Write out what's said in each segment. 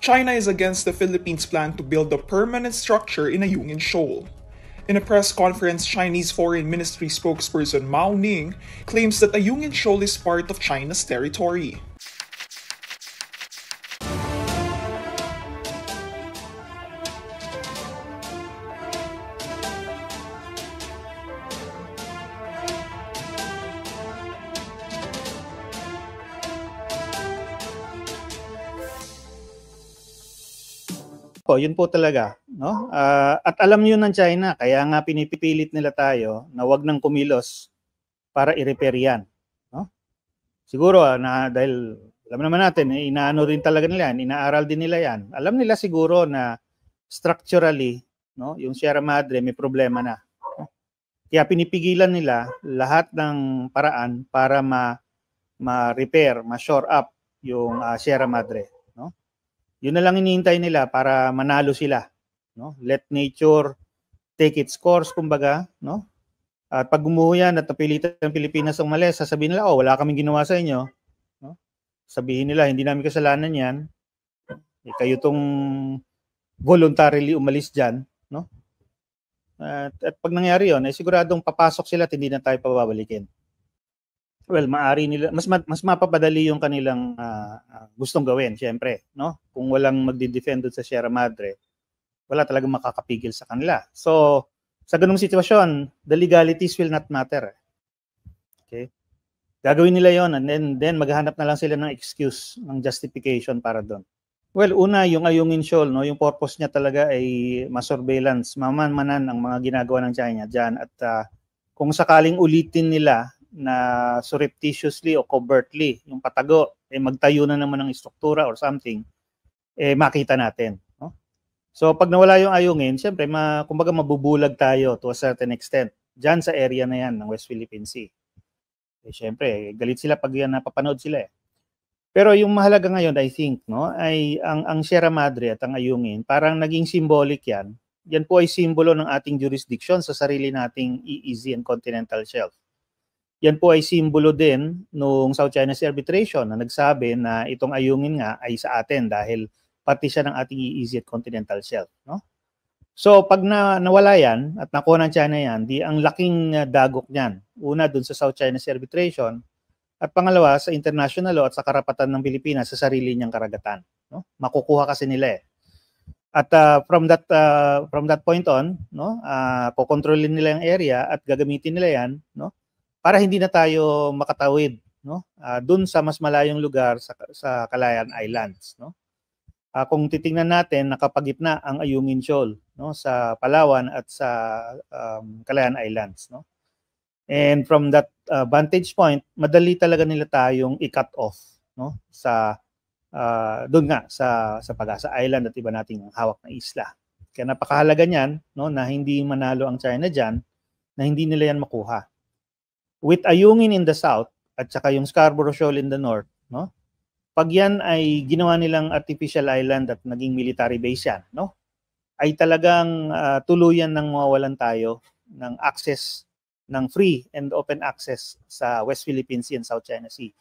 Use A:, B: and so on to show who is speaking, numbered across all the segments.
A: China is against the Philippines' plan to build a permanent structure in Ayungin Shoal. In a press conference, Chinese Foreign Ministry spokesperson Mao Ning claims that Ayungin Shoal is part of China's territory.
B: Yun po talaga, no? At alam yun ng China, kaya nga pinipilit nila tayo na wag nang kumilos para i-repair yan, no? Siguro na dahil alam naman natin, inaano rin talaga nila yan, inaaral din nila yan. Alam nila siguro na structurally, no, yung Sierra Madre may problema na. No? Kaya pinipigilan nila lahat ng paraan para ma-repair, ma-shore up yung Sierra Madre. Yun na lang hinihintay nila para manalo sila, no? Let nature take its course, kumbaga, no? At pag gumuho yan at napilitan ng Pilipinas ang mali, sasabihin nila, oh, wala kaming ginawa sa inyo, no? Sabihin nila, hindi namin kasalanan yan. Kayo tong voluntarily umalis dyan, no? At pag nangyari yun, siguradong papasok sila at hindi na tayo pababalikin. Well, maari nila mas mapapadali yung kanilang gustong gawin, syempre, no? Kung walang magdi-defend doon sa Sierra Madre, wala talagang makakapigil sa kanila. So, sa ganung sitwasyon, the legalities will not matter. Okay? Gagawin nila 'yon and then maghahanap na lang sila ng excuse, ng justification para doon. Well, una, yung Ayungin Shoal, no, yung purpose niya talaga ay ma-surveillance, mamanmanan ang mga ginagawa ng China diyan at kung sakaling ulitin nila na surreptitiously o covertly yung patago, magtayo na naman ng struktura or something, makita natin. No? So pag nawala yung Ayungin, siyempre, kumbaga mabubulag tayo to a certain extent dyan sa area na yan ng West Philippine Sea. Siyempre, galit sila pag yan napapanood sila. Pero yung mahalaga ngayon, I think, no, ay ang Sierra Madre at ang Ayungin, parang naging symbolic yan. Yan po ay simbolo ng ating jurisdiction sa sarili nating EEZ and continental shelf. Yan po ay simbolo din nung South China Sea Arbitration na nagsabi na itong Ayungin nga ay sa atin dahil pati siya ng ating EEZ at continental shelf. No? So pag nawala yan at nakuha ng China yan, di ang laking dagok niyan. Una dun sa South China Sea Arbitration at pangalawa sa international law at sa karapatan ng Pilipinas sa sarili niyang karagatan. No? Makukuha kasi nila . At from that point on, no, kokontrolin nila yung area at gagamitin nila yan, no, para hindi na tayo makatawid, no, dun sa mas malayong lugar sa Calayan Islands, no. Kung titingnan natin, nakapagitna ang Ayungin Shoal, no, sa Palawan at sa Calayan Islands, no. And from that vantage point, madali talaga nila tayong i-cut off, no, sa doon nga sa Pag-asa Island at iba nating hawak na isla. Kaya napakahalaga niyan, no, na hindi manalo ang China diyan, na hindi nila yan makuha. With Ayungin in the south at saka yung Scarborough Shoal in the north, no? Pag yan ay ginawa nilang artificial island at naging military base yan, no? Ay talagang tuluyan nang mawawalan tayo ng access, ng free and open access sa West Philippine Sea and South China Sea.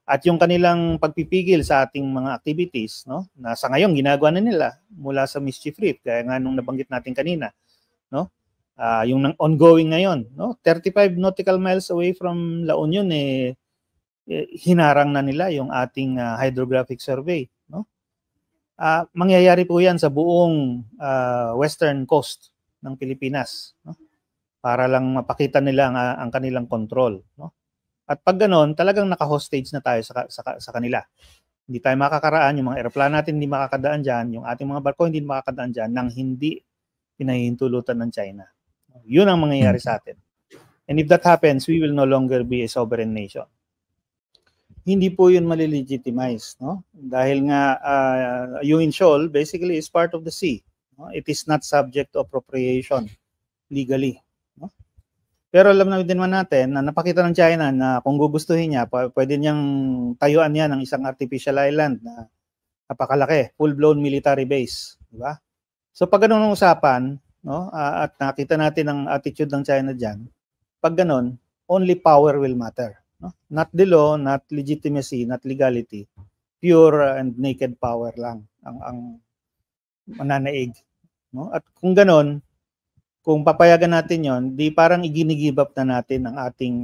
B: At yung kanilang pagpipigil sa ating mga activities, no, na sa ngayon ginagawa na nila mula sa Mischief Reef, kaya nga nung nabanggit natin kanina, no? Yung ongoing ngayon, no? 35 nautical miles away from La Union, hinarang na nila yung ating hydrographic survey, no? Mangyayari po yan sa buong western coast ng Pilipinas, no? Para lang mapakita nila ang kanilang control, no? At pag ganoon, talagang naka-hostage na tayo sa kanila. Hindi tayo makakaraan, yung mga aeroplano natin hindi makakadaan dyan, yung ating mga barko hindi makakadaan dyan nang hindi pinahihintulutan ng China. Yun ang mangyayari sa atin. And if that happens, we will no longer be a sovereign nation. Hindi po yun malilegitimize, no? Dahil nga Ayungin Shoal basically is part of the sea. No? It is not subject to appropriation legally. No? Pero alam na din natin na napakita ng China na kung gugustuhin niya, pwede niyang tayuan niya ng isang artificial island na napakalaki, full-blown military base. Diba? So pag ganun ang usapan, no, at nakita natin ang attitude ng China diyan, pag ganun, only power will matter, no? Not the law, not legitimacy, not legality, pure and naked power lang ang mananaig, no? At kung ganon, kung papayagan natin yon, di parang i-give up na natin ang ating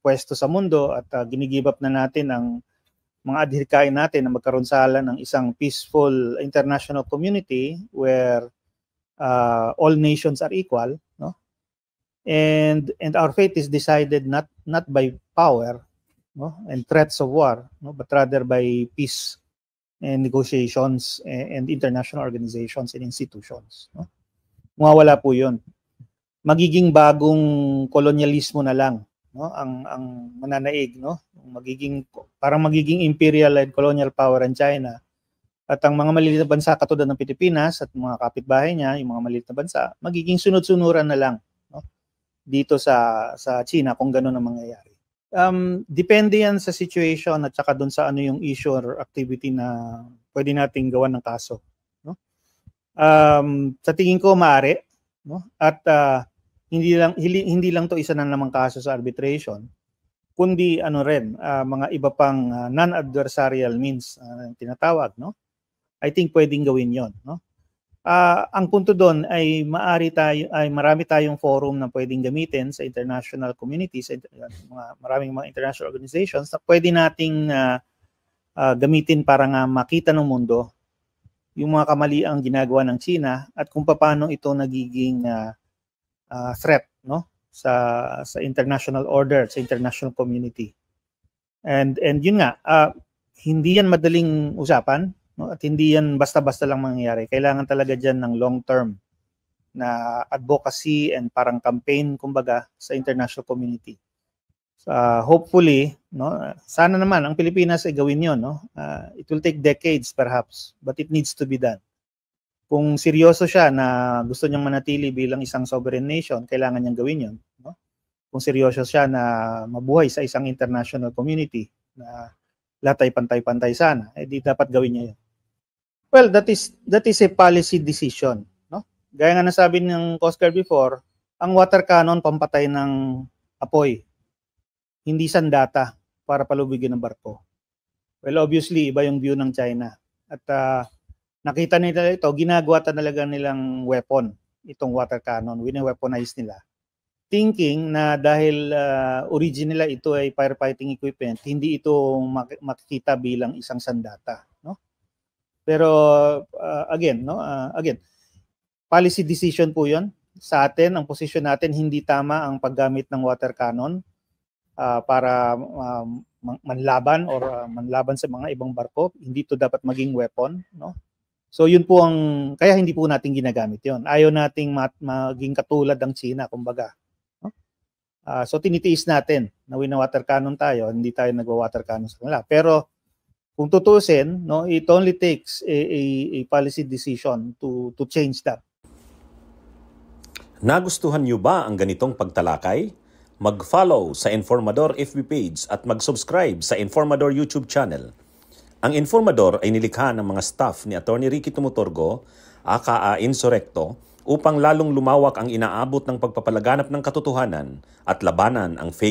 B: pwesto sa mundo at give up na natin ang mga adhikain natin na magkaroon sala ng isang peaceful international community where all nations are equal, no? And our fate is decided not by power, no, and threats of war, no, but rather by peace and negotiations and international organizations and institutions, no? Mawawala po 'yon. Magiging bagong kolonyalismo na lang, no, ang mananaig, no? Parang magiging imperial and colonial power ang China. At ang mga maliliit na bansa katulad ng Pilipinas at mga kapitbahay niya, yung mga maliliit na bansa, magiging sunod-sunuran na lang, no, dito sa China kung gano'n ang mangyayari. Depende yan sa situation at saka doon sa ano yung issue or activity na pwede nating gawan ng kaso, no? Sa tingin ko maaari, no? At hindi lang to isa na namang kaso sa arbitration, kundi ano rin, mga iba pang non-adversarial means tinatawag, no? I think pwedeng gawin 'yon, no? Ang punto doon ay marami tayong forum na pwedeng gamitin sa international communities, maraming mga international organizations na pwede nating gamitin para nga makita ng mundo yung mga kamaliang ginagawa ng China at kung paano ito nagiging threat, no, sa international order, sa international community. And yun nga, hindi yan madaling usapan, no, at hindi yan basta-basta lang mangyayari. Kailangan talaga diyan ng long-term na advocacy and parang campaign kumbaga sa international community. Hopefully, no, sana naman ang Pilipinas ay gawin 'yon, no. It will take decades perhaps, but it needs to be done. Kung seryoso siya na gusto niyang manatili bilang isang sovereign nation, kailangan niyang gawin 'yon, no? Kung seryoso siya na mabuhay sa isang international community na lahat ay pantay-pantay sana, di dapat gawin niya 'yon. Well, that is a policy decision, no? Gaya nga nasabi ng Coast Guard before, ang water cannon pampatay ng apoy, hindi sandata para palubigin ng barko. Well, obviously, iba yung view ng China. At nakita nila ito, ginagawa talaga nilang weapon, itong water cannon, wini-weaponize nila. Thinking na dahil original nila ito ay firefighting equipment, hindi ito makikita bilang isang sandata, no? Pero again, policy decision po 'yon. Sa atin, ang posisyon natin hindi tama ang paggamit ng water cannon para manlaban or manlaban sa mga ibang barko. Hindi ito dapat maging weapon, no? So yun po kaya hindi po natin ginagamit 'yon. Ayaw nating maging katulad ng China, kumbaga. No? So tinitiis natin na wina-water cannon tayo, hindi tayo nagwa-water cannon sa kanila. Pero kung tutusin, no, it only takes a policy decision to change that.
C: Nagustuhan niyo ba ang ganitong pagtalakay? Mag-follow sa Informador FB page at mag-subscribe sa Informador YouTube channel. Ang Informador ay nilikha ng mga staff ni Attorney Ricky Tumuturgo, aka Insurrecto, upang lalong lumawak ang inaabot ng pagpapalaganap ng katotohanan at labanan ang fake